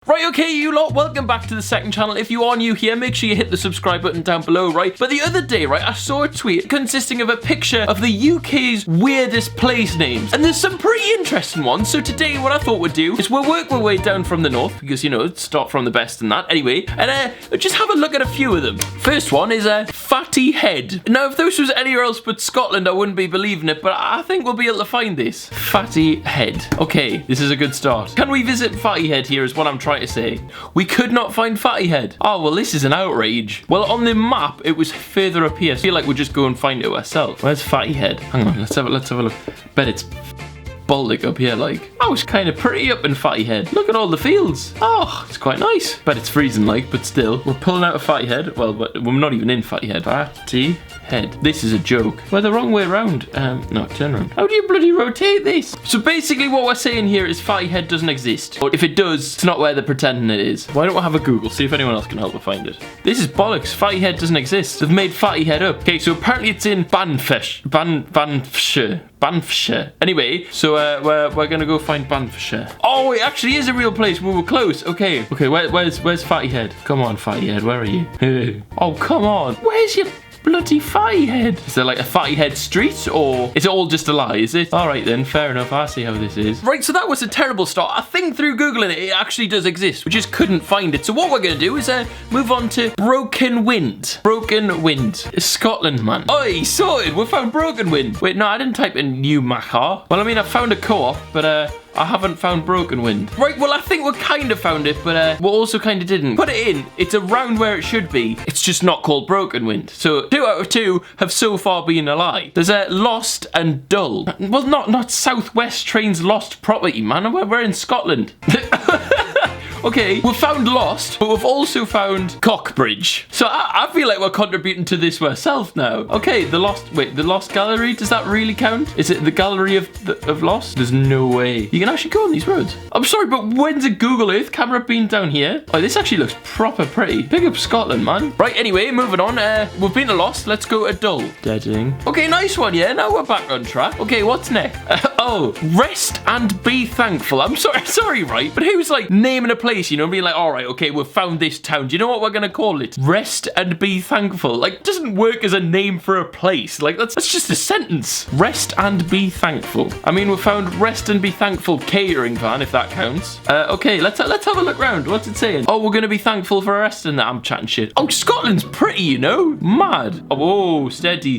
Right, okay, you lot, welcome back to the second channel. If you are new here, make sure you hit the subscribe button down below, right? But the other day, right, I saw a tweet consisting of a picture of the UK's weirdest place names. And there's some pretty interesting ones. So today, what I thought we'd do is we'll work our way down from the north, because, you know, start from the best and that. Anyway, and just have a look at a few of them. First one is Fatty Head. Now, if this was anywhere else but Scotland, I wouldn't be believing it, but I think we'll be able to find this. Fatty Head. Okay, this is a good start. Can we visit Fatty Head here is what I'm trying to say. We could not find Fatty Head. Oh, well, this is an outrage. Well, on the map, it was further up here. I feel like we'll just go and find it ourselves. Where's Fatty Head? Hang on, let's have a look. Bet it's Baltic up here, like. Oh, it's kind of pretty up in Fatty Head. Look at all the fields. Oh, it's quite nice. Bet it's freezing, like, but still. We're pulling out of Fatty Head. Well, we're not even in Fatty Head. Fatty Head. This is a joke. We're the wrong way around. No, turn around. How do you bloody rotate this? So basically what we're saying here is Fatty Head doesn't exist. Or if it does, it's not where they're pretending it is. Why don't we have a Google, see if anyone else can help us find it. This is bollocks. Fatty Head doesn't exist. They've made Fatty Head up. Okay, so apparently it's in Banffshire. Anyway, so we're gonna go find Banffshire. Oh, it actually is a real place. We were close. Okay, where's Fatty Head? Come on, Fatty Head, where are you? Oh, come on. Where's your bloody Fatty Head? Is there like a Fatty Head street, or is it all just a lie, is it? Alright then, fair enough, I see how this is. Right, so that was a terrible start. I think through Googling it, it actually does exist. We just couldn't find it. So what we're gonna do is move on to Broken Wind. Broken Wind. It's Scotland, man. Oi, sorted, we found Broken Wind. Wait, no, I didn't type in New Machar. Well, I mean, I found a co-op, but I haven't found Broken Wind. Right, well, I think we kind of found it, but we also kind of didn't. Put it in. It's around where it should be. It's just not called Broken Wind. So 2 out of 2 have so far been a lie. There's Lost and Dull. Well, not Southwest Trains Lost property, man. We're in Scotland. Okay, we've found Lost, but we've also found Cockbridge. So I feel like we're contributing to this ourselves now. Okay, the Lost Gallery, does that really count? Is it the Gallery of Lost? There's no way. You can actually go on these roads. I'm sorry, but when's a Google Earth camera been down here? Oh, this actually looks proper pretty. Big up Scotland, man. Right, anyway, moving on. We've been to Lost. Let's go to Dull. Deading. Okay, nice one, yeah. Now we're back on track. Okay, what's next? Oh, Rest and Be Thankful. I'm sorry, right? But who's like naming a place, you know, being like, all right, okay, we've found this town. Do you know what we're gonna call it? Rest and Be Thankful. Like, it doesn't work as a name for a place. Like, that's just a sentence. Rest and Be Thankful. I mean, we found Rest and Be Thankful catering van, if that counts. Okay, let's have a look round. What's it saying? Oh, we're gonna be thankful for rest and that. I'm chatting shit. Oh, Scotland's pretty, you know. Mad. Oh, steady.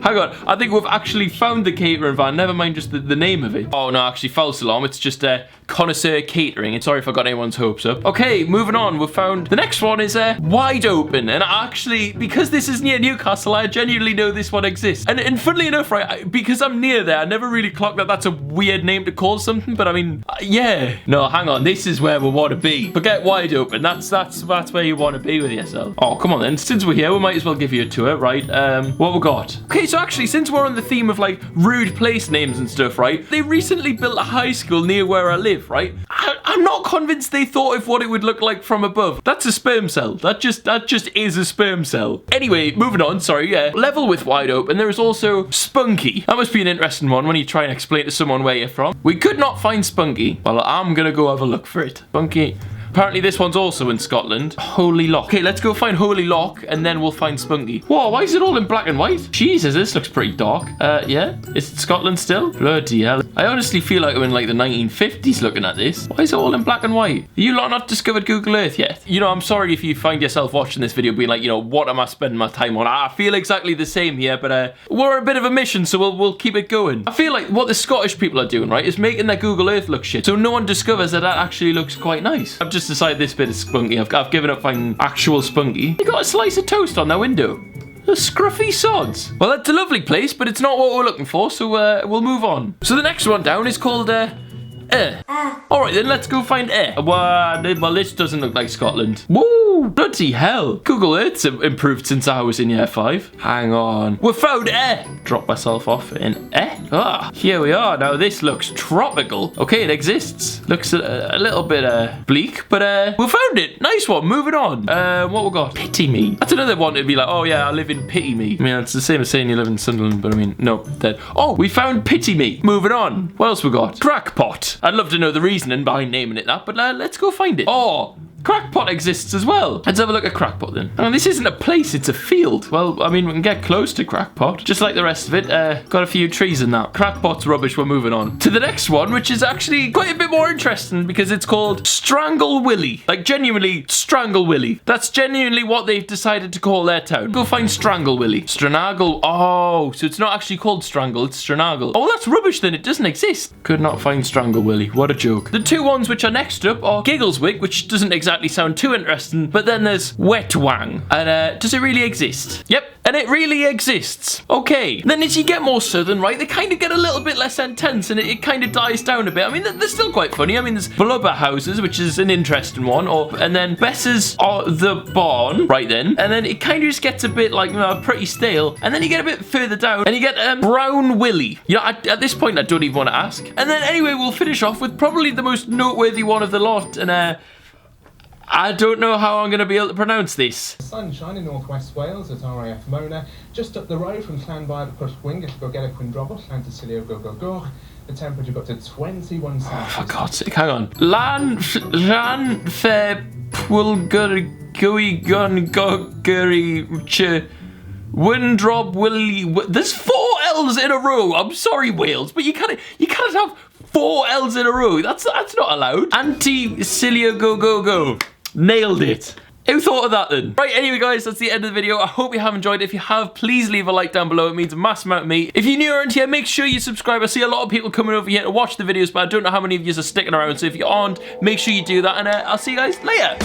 Hang on. I think we've actually found the catering van. Never mind just the name of it. Oh no, actually, false alarm. It's just Connoisseur Catering. And sorry if I got anyone's hopes up. Okay, moving on. We've found the next one is Wide Open. And actually, because this is near Newcastle, I genuinely know this one exists. And funnily enough, right, because I'm near there, I never really clocked that that's a weird name to call something. But I mean, yeah. No, hang on. This is where we want to be. Forget Wide Open. That's where you want to be with yourself. Oh, come on then. Since we're here, we might as well give you a tour, right? What we got? Okay, so actually, since we're on the theme of like rude place names and stuff, right? They recently built a high school near where I live, right? I'm not convinced they thought of what it would look like from above. That's a sperm cell. That just is a sperm cell. Anyway, moving on. Sorry, yeah. Level with Wide Open. There is also Spunky. That must be an interesting one when you try and explain to someone where you're from. We could not find Spunky. Well, I'm gonna go have a look for it. Spunky. Apparently this one's also in Scotland. Holy Lock. Okay, let's go find Holy Lock and then we'll find Spunky. Whoa, why is it all in black and white? Jesus, this looks pretty dark. Yeah? Is it Scotland still? Bloody hell. I honestly feel like I'm in like the 1950s looking at this. Why is it all in black and white? You lot not discovered Google Earth yet? You know, I'm sorry if you find yourself watching this video being like, you know, what am I spending my time on? I feel exactly the same here, but we're a bit of a mission, so we'll keep it going. I feel like what the Scottish people are doing, right, is making their Google Earth look shit, so no one discovers that actually looks quite nice. I've just decided this bit is spunky. I've given up finding actual spunky. They got a slice of toast on their window. The scruffy sods. Well, that's a lovely place, but it's not what we're looking for, so we'll move on. So the next one down is called Alright then, let's go find Well, this doesn't look like Scotland. Woo! Woo! Bloody hell. Google Earth's improved since I was in year 5. Hang on. We found Drop myself off in here we are. Now this looks tropical. Okay, it exists. Looks a little bit bleak, but we found it. Nice one. Moving on. What we got? Pity me. That's another one to be like, oh yeah, I live in Pity me. I mean, it's the same as saying you live in Sunderland, but I mean, no, dead. Oh, we found Pity me. Moving on. What else we got? Crackpot. I'd love to know the reasoning behind naming it that, but let's go find it. Oh, Crackpot exists as well. Let's have a look at Crackpot then. Oh, this isn't a place, it's a field. Well, I mean, we can get close to Crackpot. Just like the rest of it, got a few trees in that. Crackpot's rubbish, we're moving on. To the next one, which is actually quite a bit more interesting because it's called Strangle Willy. Like, genuinely, Strangle Willy. That's genuinely what they've decided to call their town. Go find Strangle Willy. Stranagle, oh, so it's not actually called Strangle, it's Stranagle. Oh, that's rubbish then, it doesn't exist. Could not find Strangle Willy, what a joke. The two ones which are next up are Giggleswick, which doesn't exactly sound too interesting, but then there's Wetwang. And does it really exist? Yep, and it really exists. Okay, then as you get more southern, right, they kind of get a little bit less intense and it kind of dies down a bit. I mean, they're still quite funny. I mean, there's Blubber Houses, which is an interesting one, and then Bess's the Barn, right then, and then it kind of just gets a bit like, you know, pretty stale, and then you get a bit further down and you get Brown Willy. You know, at this point, I don't even want to ask. And then anyway, we'll finish off with probably the most noteworthy one of the lot, and I don't know how I'm going to be able to pronounce this. Sunshine in northwest Wales at RAF Mona, just up the road from Llanfair to Pwllgwyngyll to go get a Quindrobol, Llantysilio go. The temperature got to 21 Celsius. Oh, for God's sake, hang on. Llanfair Pwllgwyngyll Windrob Willy. There's 4 L's in a row. I'm sorry, Wales, but you can't have 4 L's in a row. That's not allowed. Anti-Cilio go. Nailed it. Who thought of that then? Right, anyway guys, that's the end of the video. I hope you have enjoyed it. If you have, please leave a like down below. It means a massive amount to me. If you're new around here, make sure you subscribe. I see a lot of people coming over here to watch the videos, but I don't know how many of you are sticking around. So if you aren't, make sure you do that, and I'll see you guys later.